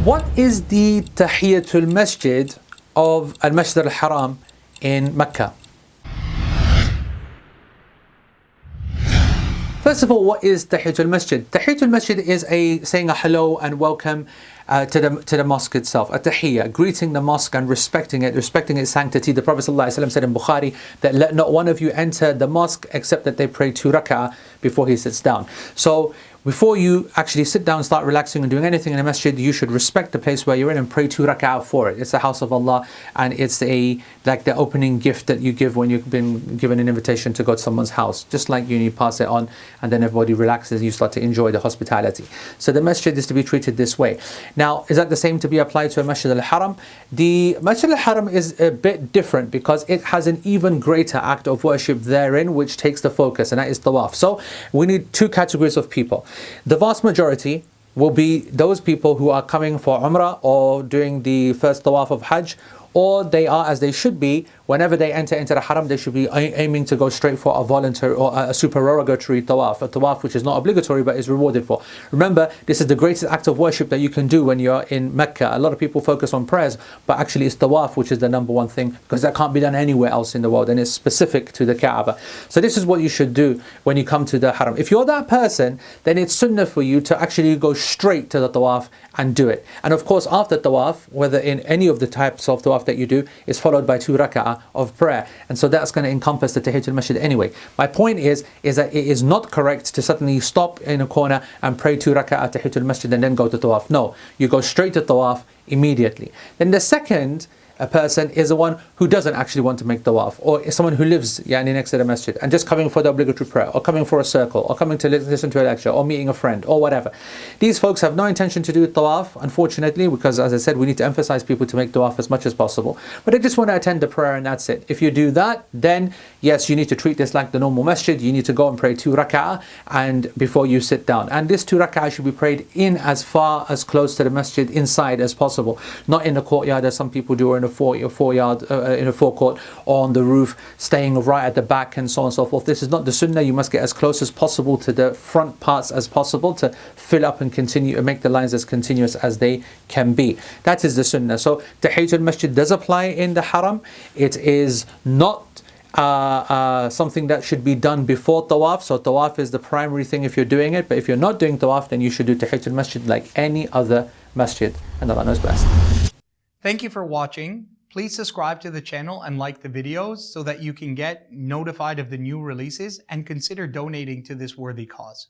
What is the Tahiyatul Masjid of Masjid al Haraam in Mecca? First of all, what is Tahiyatul Masjid? Tahiyatul Masjid is saying a hello and welcome to the mosque itself, a tahiyya, greeting the mosque and respecting its sanctity. The Prophet ﷺ said in Bukhari that let not one of you enter the mosque except that they pray 2 rak'ah before he sits down. So before you actually sit down and start relaxing and doing anything in a masjid, you should respect the place where you're in and pray 2 rak'ah for it. It's the house of Allah, and it's like the opening gift that you give when you've been given an invitation to go to someone's house. Just like you pass it on and then everybody relaxes, you start to enjoy the hospitality. So the masjid is to be treated this way. Now, is that the same to be applied to a Masjid al Haraam? The Masjid al Haraam is a bit different because it has an even greater act of worship therein which takes the focus, and that is Tawaaf. So we need 2 categories of people. The vast majority will be those people who are coming for Umrah or doing the first Tawaaf of Hajj, or they are, as they should be, whenever they enter into the Haram, they should be aiming to go straight for a voluntary or a supererogatory Tawaaf, a Tawaaf which is not obligatory but is rewarded for. Remember, this is the greatest act of worship that you can do when you're in Mecca. A lot of people focus on prayers, but actually it's Tawaaf which is the number one thing, because that can't be done anywhere else in the world and it's specific to the Kaaba. So this is what you should do when you come to the Haram. If you're that person, then it's sunnah for you to actually go straight to the Tawaaf and do it. And of course, after Tawaaf, whether in any of the types of Tawaaf that you do, is followed by 2 rak'ah of prayer, and so that's going to encompass the Tahiyatul Masjid anyway. My point is that it is not correct to suddenly stop in a corner and pray 2 rak'ah Tahiyatul Masjid and then go to Tawaaf. No, you go straight to Tawaaf immediately. Then the second person is the one who doesn't actually want to make Tawaaf, or is someone who lives next to the masjid and just coming for the obligatory prayer, or coming for a circle, or coming to listen to a lecture, or meeting a friend, or whatever. These folks have no intention to do Tawaaf, unfortunately, because as I said, we need to emphasize people to make Tawaaf as much as possible, but they just want to attend the prayer and that's it. If you do that, then yes, you need to treat this like the normal masjid. You need to go and pray 2 rak'ah and before you sit down, and this 2 rak'ah should be prayed in as far as close to the masjid inside as possible, not in the courtyard as some people do, or in a forecourt, or on the roof, staying right at the back and so on and so forth. This is not the sunnah. You must get as close as possible to the front parts as possible to fill up and continue and make the lines as continuous as they can be. That is the sunnah. So Tahiyatul Masjid does apply in the Haram. It is not something that should be done before Tawaaf. So Tawaaf is the primary thing if you're doing it, but if you're not doing Tawaaf, then you should do Tahiyatul Masjid like any other masjid, and Allah knows best. Thank you for watching. Please subscribe to the channel and like the videos so that you can get notified of the new releases, and consider donating to this worthy cause.